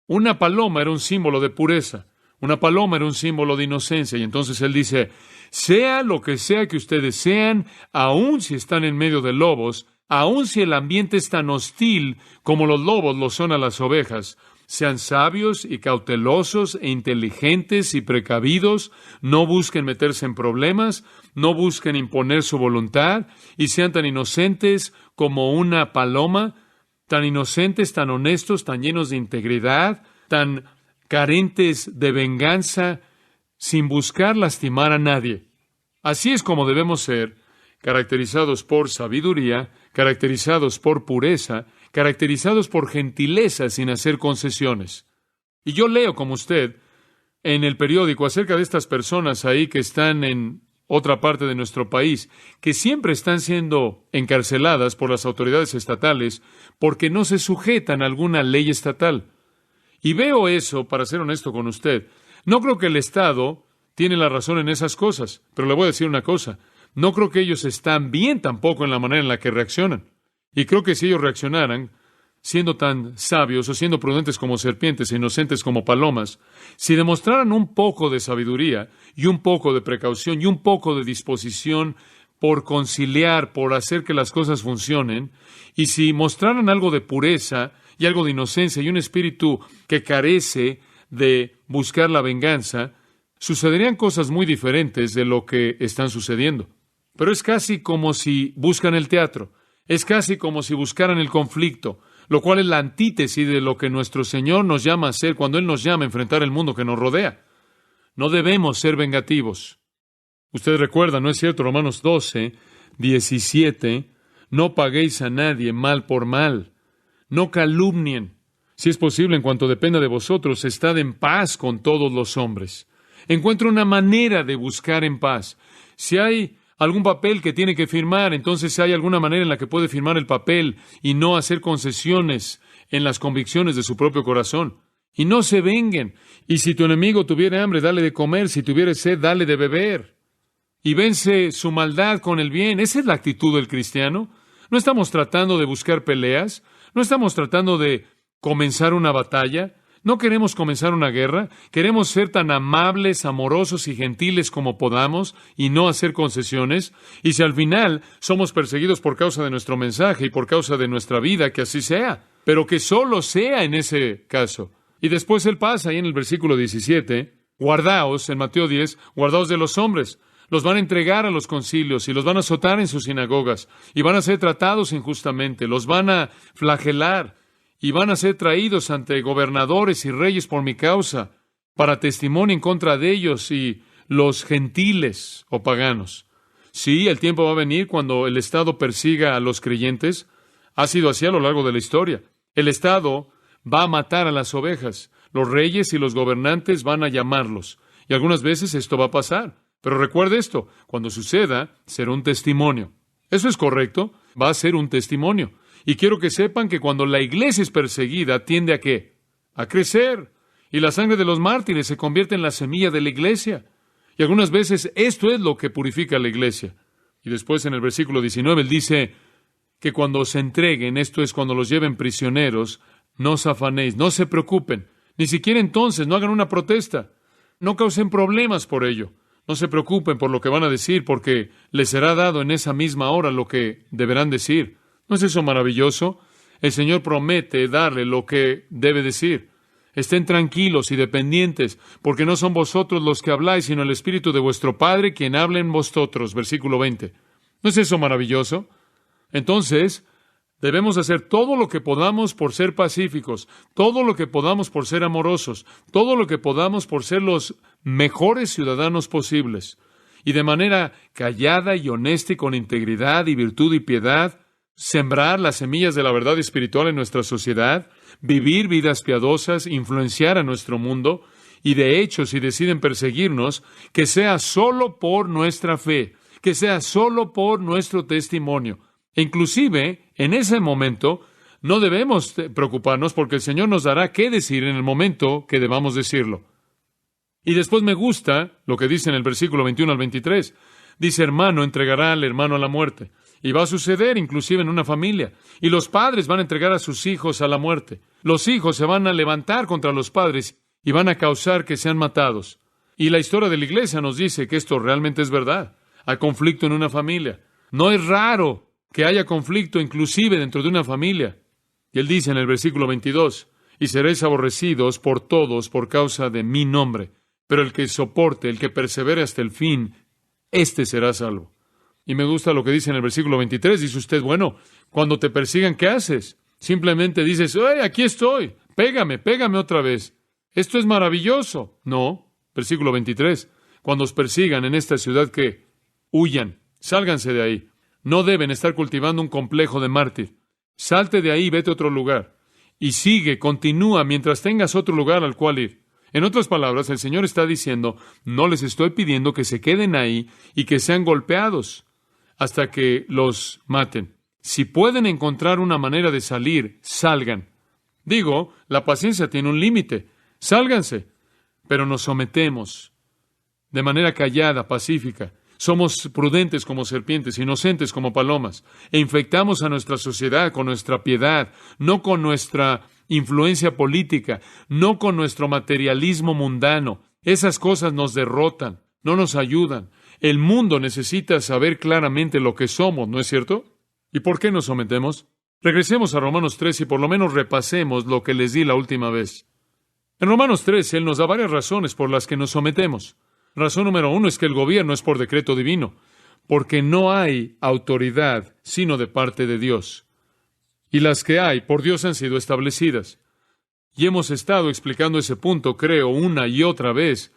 Una paloma era un símbolo de pureza. Una paloma era un símbolo de inocencia. Y entonces él dice, sea lo que sea que ustedes sean, aun si están en medio de lobos, aun si el ambiente es tan hostil como los lobos lo son a las ovejas, sean sabios y cautelosos e inteligentes y precavidos, no busquen meterse en problemas, no busquen imponer su voluntad y sean tan inocentes como una paloma, tan inocentes, tan honestos, tan llenos de integridad, tan carentes de venganza, sin buscar lastimar a nadie. Así es como debemos ser, caracterizados por sabiduría, caracterizados por pureza, caracterizados por gentileza sin hacer concesiones. Y yo leo, como usted, en el periódico acerca de estas personas ahí que están en otra parte de nuestro país, que siempre están siendo encarceladas por las autoridades estatales porque no se sujetan a alguna ley estatal. Y veo eso, para ser honesto con usted. No creo que el Estado tiene la razón en esas cosas, pero le voy a decir una cosa. No creo que ellos están bien tampoco en la manera en la que reaccionan. Y creo que si ellos reaccionaran, siendo tan sabios o siendo prudentes como serpientes e inocentes como palomas, si demostraran un poco de sabiduría y un poco de precaución y un poco de disposición por conciliar, por hacer que las cosas funcionen, y si mostraran algo de pureza y algo de inocencia y un espíritu que carece de buscar la venganza, sucederían cosas muy diferentes de lo que están sucediendo. Pero es casi como si buscan el teatro. Es casi como si buscaran el conflicto, lo cual es la antítesis de lo que nuestro Señor nos llama a hacer cuando Él nos llama a enfrentar el mundo que nos rodea. No debemos ser vengativos. Usted recuerda, ¿no es cierto? Romanos 12, 17, no paguéis a nadie mal por mal. No calumnien. Si es posible, en cuanto dependa de vosotros, estad en paz con todos los hombres. Encuentre una manera de buscar en paz. Si hay algún papel que tiene que firmar, entonces hay alguna manera en la que puede firmar el papel y no hacer concesiones en las convicciones de su propio corazón. Y no se venguen. Y si tu enemigo tuviere hambre, dale de comer. Si tuviere sed, dale de beber. Y vence su maldad con el bien. Esa es la actitud del cristiano. No estamos tratando de buscar peleas. No estamos tratando de comenzar una batalla. No queremos comenzar una guerra. Queremos ser tan amables, amorosos y gentiles como podamos y no hacer concesiones. Y si al final somos perseguidos por causa de nuestro mensaje y por causa de nuestra vida, que así sea. Pero que solo sea en ese caso. Y después él pasa ahí en el versículo 17, guardaos, en Mateo 10, guardaos de los hombres. Los van a entregar a los concilios y los van a azotar en sus sinagogas y van a ser tratados injustamente, los van a flagelar y van a ser traídos ante gobernadores y reyes por mi causa para testimonio en contra de ellos y los gentiles o paganos. Sí, el tiempo va a venir cuando el Estado persiga a los creyentes. Ha sido así a lo largo de la historia. El Estado va a matar a las ovejas. Los reyes y los gobernantes van a llamarlos. Y algunas veces esto va a pasar. Pero recuerde esto, cuando suceda, será un testimonio. Eso es correcto, va a ser un testimonio. Y quiero que sepan que cuando la iglesia es perseguida, tiende a ¿qué? A crecer. Y la sangre de los mártires se convierte en la semilla de la iglesia. Y algunas veces esto es lo que purifica a la iglesia. Y después en el versículo 19 él dice que cuando os entreguen, esto es cuando los lleven prisioneros, no os afanéis, no se preocupen. Ni siquiera entonces no hagan una protesta. No causen problemas por ello. No se preocupen por lo que van a decir, porque les será dado en esa misma hora lo que deberán decir. ¿No es eso maravilloso? El Señor promete darle lo que debe decir. Estén tranquilos y dependientes, porque no son vosotros los que habláis, sino el Espíritu de vuestro Padre quien habla en vosotros. Versículo 20. ¿No es eso maravilloso? Entonces, debemos hacer todo lo que podamos por ser pacíficos, todo lo que podamos por ser amorosos, todo lo que podamos por ser los mejores ciudadanos posibles, y de manera callada y honesta y con integridad y virtud y piedad, sembrar las semillas de la verdad espiritual en nuestra sociedad, vivir vidas piadosas, influenciar a nuestro mundo, y de hecho, si deciden perseguirnos, que sea solo por nuestra fe, que sea solo por nuestro testimonio. E inclusive, en ese momento, no debemos preocuparnos porque el Señor nos dará qué decir en el momento que debamos decirlo. Y después me gusta lo que dice en el versículo 21 al 23. Dice, hermano entregará al hermano a la muerte. Y va a suceder inclusive en una familia. Y los padres van a entregar a sus hijos a la muerte. Los hijos se van a levantar contra los padres y van a causar que sean matados. Y la historia de la iglesia nos dice que esto realmente es verdad. Hay conflicto en una familia. No es raro que haya conflicto inclusive dentro de una familia. Y él dice en el versículo 22, y seréis aborrecidos por todos por causa de mi nombre. Pero el que soporte, el que persevere hasta el fin, éste será salvo. Y me gusta lo que dice en el versículo 23. Dice usted, bueno, cuando te persigan, ¿qué haces? Simplemente dices, ¡ay, aquí estoy! Pégame otra vez. Esto es maravilloso. No, versículo 23. Cuando os persigan en esta ciudad, ¿qué? Huyan, sálganse de ahí. No deben estar cultivando un complejo de mártir. Salte de ahí y vete a otro lugar. Y sigue, continúa, mientras tengas otro lugar al cual ir. En otras palabras, el Señor está diciendo, no les estoy pidiendo que se queden ahí y que sean golpeados hasta que los maten. Si pueden encontrar una manera de salir, salgan. Digo, la paciencia tiene un límite. Sálganse. Pero nos sometemos de manera callada, pacífica. Somos prudentes como serpientes, inocentes como palomas, e infectamos a nuestra sociedad con nuestra piedad, no con nuestra influencia política, no con nuestro materialismo mundano. Esas cosas nos derrotan, no nos ayudan. El mundo necesita saber claramente lo que somos, ¿no es cierto? ¿Y por qué nos sometemos? Regresemos a Romanos 3 y por lo menos repasemos lo que les di la última vez. En Romanos 3, Él nos da varias razones por las que nos sometemos. Razón número 1 es que el gobierno es por decreto divino, porque no hay autoridad sino de parte de Dios. Y las que hay por Dios han sido establecidas. Y hemos estado explicando ese punto, creo, una y otra vez,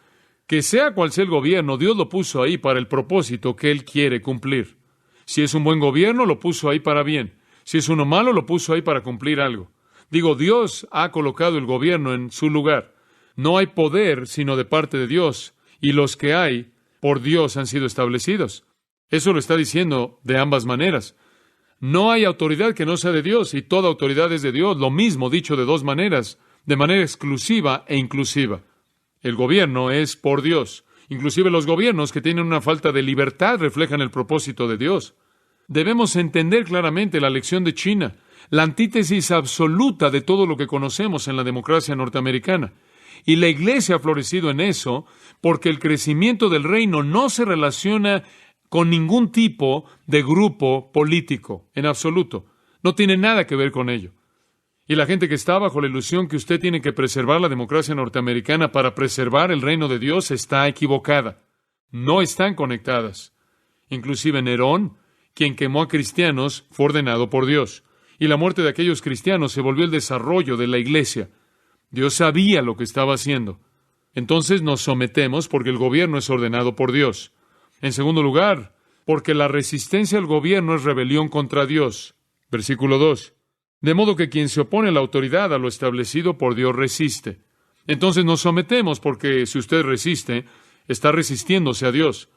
que sea cual sea el gobierno, Dios lo puso ahí para el propósito que Él quiere cumplir. Si es un buen gobierno, lo puso ahí para bien. Si es uno malo, lo puso ahí para cumplir algo. Digo, Dios ha colocado el gobierno en su lugar. No hay poder sino de parte de Dios. Y los que hay, por Dios han sido establecidos. Eso lo está diciendo de ambas maneras. No hay autoridad que no sea de Dios, y toda autoridad es de Dios. Lo mismo dicho de dos maneras, de manera exclusiva e inclusiva. El gobierno es por Dios. Inclusive los gobiernos que tienen una falta de libertad reflejan el propósito de Dios. Debemos entender claramente la lección de China, la antítesis absoluta de todo lo que conocemos en la democracia norteamericana. Y la iglesia ha florecido en eso porque el crecimiento del reino no se relaciona con ningún tipo de grupo político, en absoluto. No tiene nada que ver con ello. Y la gente que está bajo la ilusión que usted tiene que preservar la democracia norteamericana para preservar el reino de Dios está equivocada. no están conectadas. Inclusive Nerón, quien quemó a cristianos, fue ordenado por Dios. Y la muerte de aquellos cristianos se volvió el desarrollo de la iglesia. Dios sabía lo que estaba haciendo. Entonces nos sometemos porque el gobierno es ordenado por Dios. En segundo lugar, porque la resistencia al gobierno es rebelión contra Dios. Versículo 2. De modo que quien se opone a la autoridad, a lo establecido por Dios, resiste. Entonces nos sometemos porque si usted resiste, está resistiéndose a Dios.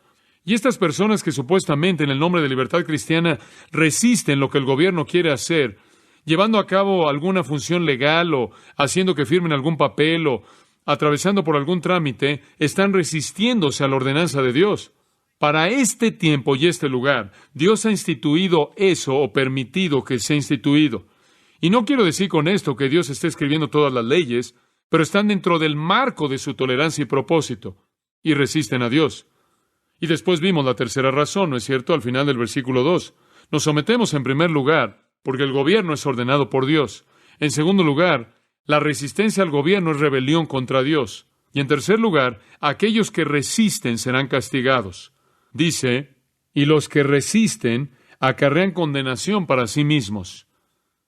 Y estas personas que supuestamente en el nombre de libertad cristiana resisten lo que el gobierno quiere hacer, llevando a cabo alguna función legal o haciendo que firmen algún papel o atravesando por algún trámite, están resistiéndose a la ordenanza de Dios. Para este tiempo y este lugar, Dios ha instituido eso o permitido que sea instituido. Y no quiero decir con esto que Dios esté escribiendo todas las leyes, pero están dentro del marco de su tolerancia y propósito, y resisten a Dios. Y después vimos la tercera razón, ¿no es cierto? Al final del versículo 2. Nos sometemos en primer lugar, porque el gobierno es ordenado por Dios. En segundo lugar, la resistencia al gobierno es rebelión contra Dios. Y en tercer lugar, aquellos que resisten serán castigados. Dice, y los que resisten acarrean condenación para sí mismos.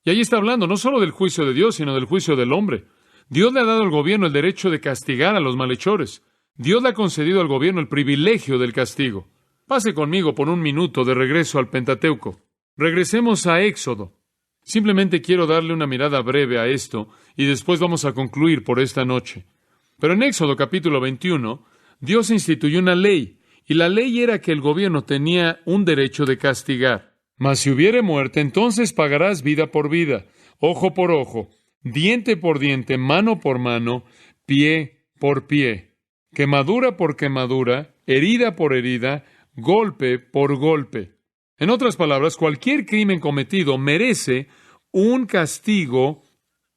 Y ahí está hablando no solo del juicio de Dios, sino del juicio del hombre. Dios le ha dado al gobierno el derecho de castigar a los malhechores. Dios le ha concedido al gobierno el privilegio del castigo. Pase conmigo por un minuto de regreso al Pentateuco. Regresemos a Éxodo. Simplemente quiero darle una mirada breve a esto y después vamos a concluir por esta noche. Pero en Éxodo capítulo 21, Dios instituyó una ley, y la ley era que el gobierno tenía un derecho de castigar. Mas si hubiere muerte, entonces pagarás vida por vida, ojo por ojo, diente por diente, mano por mano, pie por pie, quemadura por quemadura, herida por herida, golpe por golpe. En otras palabras, cualquier crimen cometido merece un castigo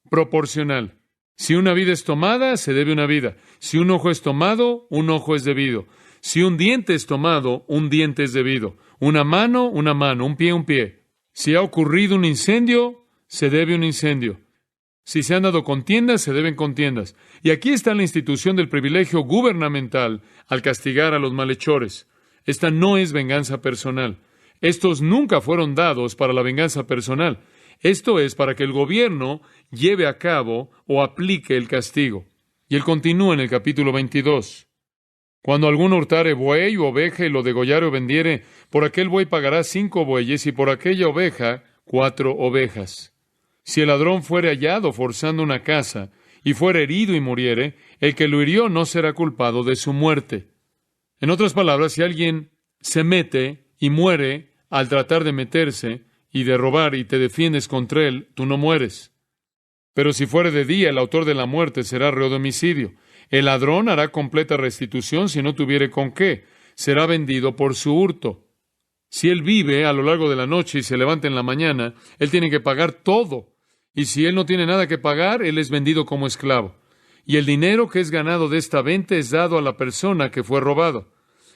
proporcional. Si una vida es tomada, se debe una vida. Si un ojo es tomado, un ojo es debido. Si un diente es tomado, un diente es debido. Una mano, un pie, un pie. Si ha ocurrido un incendio, se debe un incendio. Si se han dado contiendas, se deben contiendas. Y aquí está la institución del privilegio gubernamental al castigar a los malhechores. Esta no es venganza personal. Estos nunca fueron dados para la venganza personal. Esto es para que el gobierno lleve a cabo o aplique el castigo. Y él continúa en el capítulo 22. Cuando alguno hurtare buey o oveja y lo degollare o vendiere, por aquel buey pagará 5 bueyes y por aquella oveja 4 ovejas. Si el ladrón fuere hallado forzando una casa y fuere herido y muriere, el que lo hirió no será culpado de su muerte. En otras palabras, si alguien se mete y muere al tratar de meterse y de robar y te defiendes contra él, tú no mueres. Pero si fuere de día, el autor de la muerte será reo de homicidio. El ladrón hará completa restitución si no tuviere con qué. Será vendido por su hurto. Si él vive a lo largo de la noche y se levanta en la mañana, él tiene que pagar todo. Y si él no tiene nada que pagar, él es vendido como esclavo. Y el dinero que es ganado de esta venta es dado a la persona que fue robado.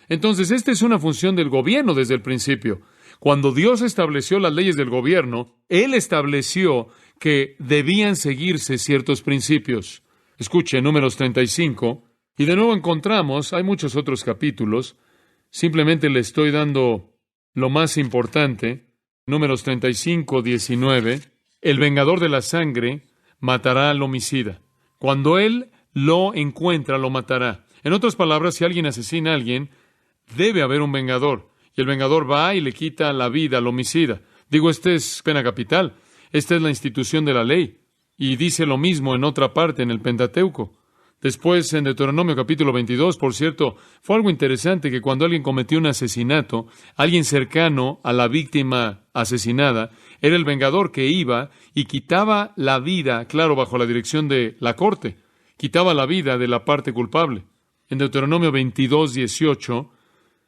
Entonces, esta es una función del gobierno desde el principio. Cuando Dios estableció las leyes del gobierno, Él estableció que debían seguirse ciertos principios. Escuche, Números 35, y de nuevo encontramos, hay muchos otros capítulos, simplemente le estoy dando lo más importante. Números 35, 19, el vengador de la sangre matará al homicida. Cuando él lo encuentra, lo matará. En otras palabras, si alguien asesina a alguien, debe haber un vengador. Y el vengador va y le quita la vida al homicida. Digo, esta es pena capital. Esta es la institución de la ley. Y dice lo mismo en otra parte, en el Pentateuco. Después, en Deuteronomio capítulo 22, por cierto, fue algo interesante que cuando alguien cometió un asesinato, alguien cercano a la víctima asesinada, era el vengador que iba y quitaba la vida, claro, bajo la dirección de la corte, quitaba la vida de la parte culpable. En Deuteronomio 22, 18,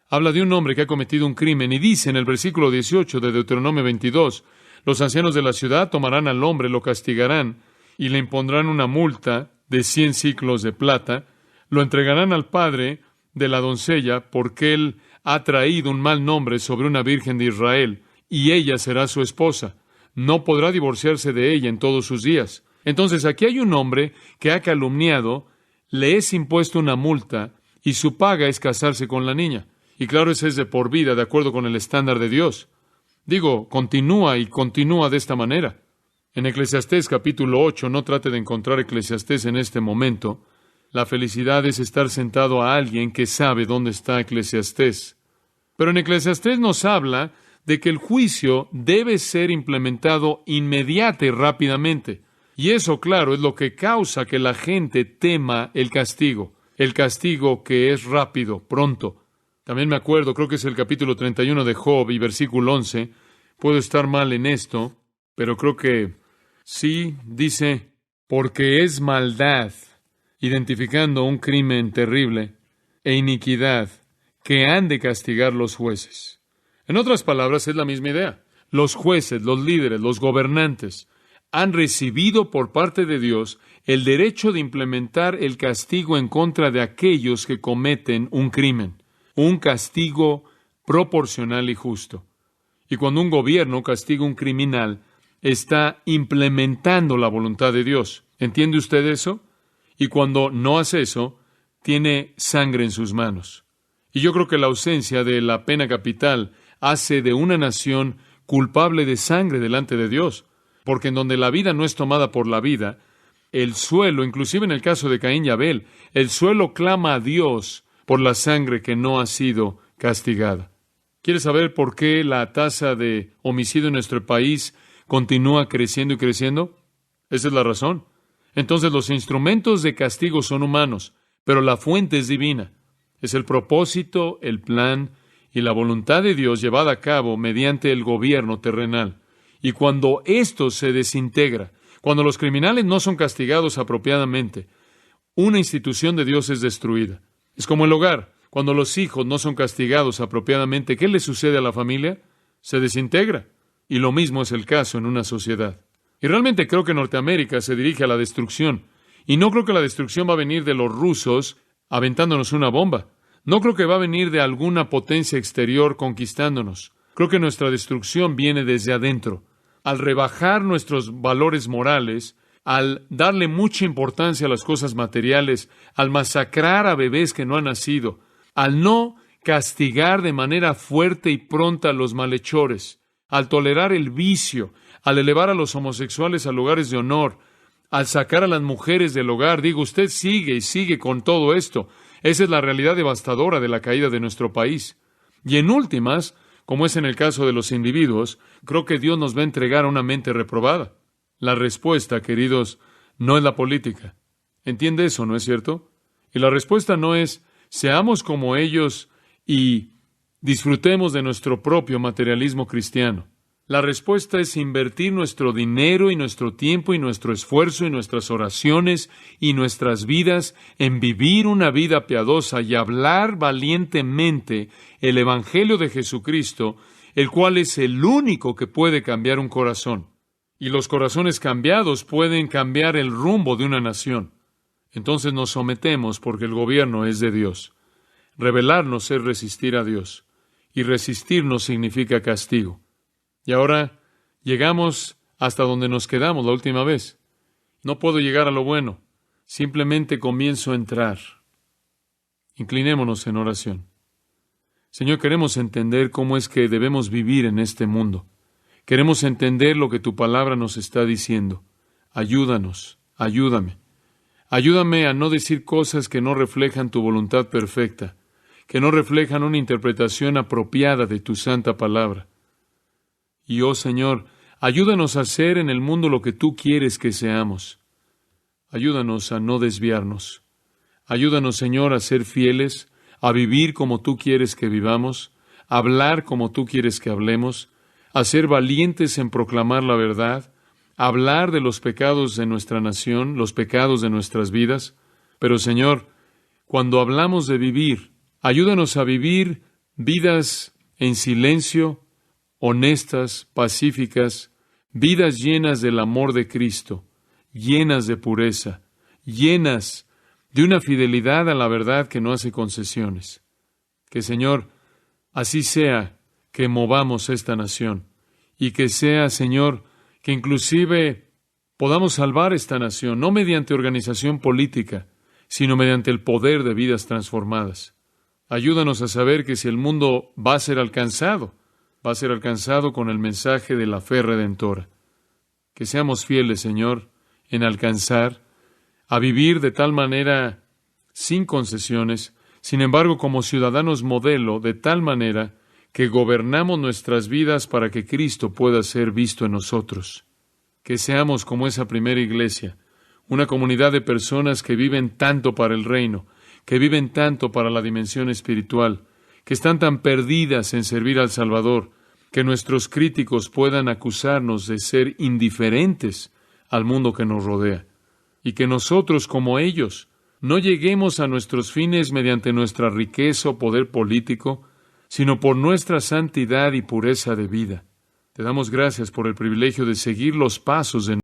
habla de un hombre que ha cometido un crimen y dice en el versículo 18 de Deuteronomio 22, los ancianos de la ciudad tomarán al hombre, lo castigarán y le impondrán una multa de 100 siclos de plata, lo entregarán al padre de la doncella porque él ha traído un mal nombre sobre una virgen de Israel y ella será su esposa. No podrá divorciarse de ella en todos sus días. Entonces aquí hay un hombre que ha calumniado, le es impuesto una multa y su paga es casarse con la niña. Y claro, ese es de por vida, de acuerdo con el estándar de Dios. Digo, continúa y continúa de esta manera. En Eclesiastés capítulo 8, no trate de encontrar Eclesiastés en este momento. La felicidad es estar sentado a alguien que sabe dónde está Eclesiastés. Pero en Eclesiastés nos habla de que el juicio debe ser implementado inmediata y rápidamente. Y eso, claro, es lo que causa que la gente tema el castigo que es rápido, pronto. También me acuerdo, creo que es el capítulo 31 de Job y versículo 11. Puedo estar mal en esto, pero creo que sí, dice, porque es maldad, identificando un crimen terrible, e iniquidad, que han de castigar los jueces. En otras palabras, es la misma idea. Los jueces, los líderes, los gobernantes, han recibido por parte de Dios el derecho de implementar el castigo en contra de aquellos que cometen un crimen, un castigo proporcional y justo. Y cuando un gobierno castiga a un criminal, está implementando la voluntad de Dios. ¿Entiende usted eso? Y cuando no hace eso, tiene sangre en sus manos. Y yo creo que la ausencia de la pena capital hace de una nación culpable de sangre delante de Dios. Porque en donde la vida no es tomada por la vida, el suelo, inclusive en el caso de Caín y Abel, el suelo clama a Dios por la sangre que no ha sido castigada. ¿Quiere saber por qué la tasa de homicidio en nuestro país continúa creciendo y creciendo? Esa es la razón. Entonces los instrumentos de castigo son humanos, pero la fuente es divina. Es el propósito, el plan y la voluntad de Dios llevada a cabo mediante el gobierno terrenal. Y cuando esto se desintegra, cuando los criminales no son castigados apropiadamente, una institución de Dios es destruida. Es como el hogar. Cuando los hijos no son castigados apropiadamente, ¿qué le sucede a la familia? Se desintegra. Y lo mismo es el caso en una sociedad. Y realmente creo que Norteamérica se dirige a la destrucción. Y no creo que la destrucción va a venir de los rusos aventándonos una bomba. No creo que va a venir de alguna potencia exterior conquistándonos. Creo que nuestra destrucción viene desde adentro. Al rebajar nuestros valores morales, al darle mucha importancia a las cosas materiales, al masacrar a bebés que no han nacido, al no castigar de manera fuerte y pronta a los malhechores, al tolerar el vicio, al elevar a los homosexuales a lugares de honor, al sacar a las mujeres del hogar. Digo, usted sigue y sigue con todo esto. Esa es la realidad devastadora de la caída de nuestro país. Y en últimas, como es en el caso de los individuos, creo que Dios nos va a entregar a una mente reprobada. La respuesta, queridos, no es la política. ¿Entiende eso, no es cierto? Y la respuesta no es, seamos como ellos y disfrutemos de nuestro propio materialismo cristiano. La respuesta es invertir nuestro dinero y nuestro tiempo y nuestro esfuerzo y nuestras oraciones y nuestras vidas en vivir una vida piadosa y hablar valientemente el Evangelio de Jesucristo, el cual es el único que puede cambiar un corazón. Y los corazones cambiados pueden cambiar el rumbo de una nación. Entonces nos sometemos porque el gobierno es de Dios. Rebelarnos es resistir a Dios. Y resistirnos significa castigo. Y ahora llegamos hasta donde nos quedamos la última vez. No puedo llegar a lo bueno. Simplemente comienzo a entrar. Inclinémonos en oración. Señor, queremos entender cómo es que debemos vivir en este mundo. Queremos entender lo que tu palabra nos está diciendo. Ayúdanos, ayúdame. Ayúdame a no decir cosas que no reflejan tu voluntad perfecta, que no reflejan una interpretación apropiada de tu santa palabra. Y, oh Señor, ayúdanos a hacer en el mundo lo que tú quieres que seamos. Ayúdanos a no desviarnos. Ayúdanos, Señor, a ser fieles, a vivir como tú quieres que vivamos, a hablar como tú quieres que hablemos, a ser valientes en proclamar la verdad, a hablar de los pecados de nuestra nación, los pecados de nuestras vidas. Pero, Señor, cuando hablamos de vivir, ayúdanos a vivir vidas en silencio, honestas, pacíficas, vidas llenas del amor de Cristo, llenas de pureza, llenas de una fidelidad a la verdad que no hace concesiones. Que, Señor, así sea que movamos esta nación y que sea, Señor, que inclusive podamos salvar esta nación, no mediante organización política, sino mediante el poder de vidas transformadas. Ayúdanos a saber que si el mundo va a ser alcanzado con el mensaje de la fe redentora. Que seamos fieles, Señor, en alcanzar, a vivir de tal manera sin concesiones, sin embargo como ciudadanos modelo, de tal manera que gobernamos nuestras vidas para que Cristo pueda ser visto en nosotros. Que seamos como esa primera iglesia, una comunidad de personas que viven tanto para el reino, que viven tanto para la dimensión espiritual, que están tan perdidas en servir al Salvador, que nuestros críticos puedan acusarnos de ser indiferentes al mundo que nos rodea, y que nosotros, como ellos, no lleguemos a nuestros fines mediante nuestra riqueza o poder político, sino por nuestra santidad y pureza de vida. Te damos gracias por el privilegio de seguir los pasos de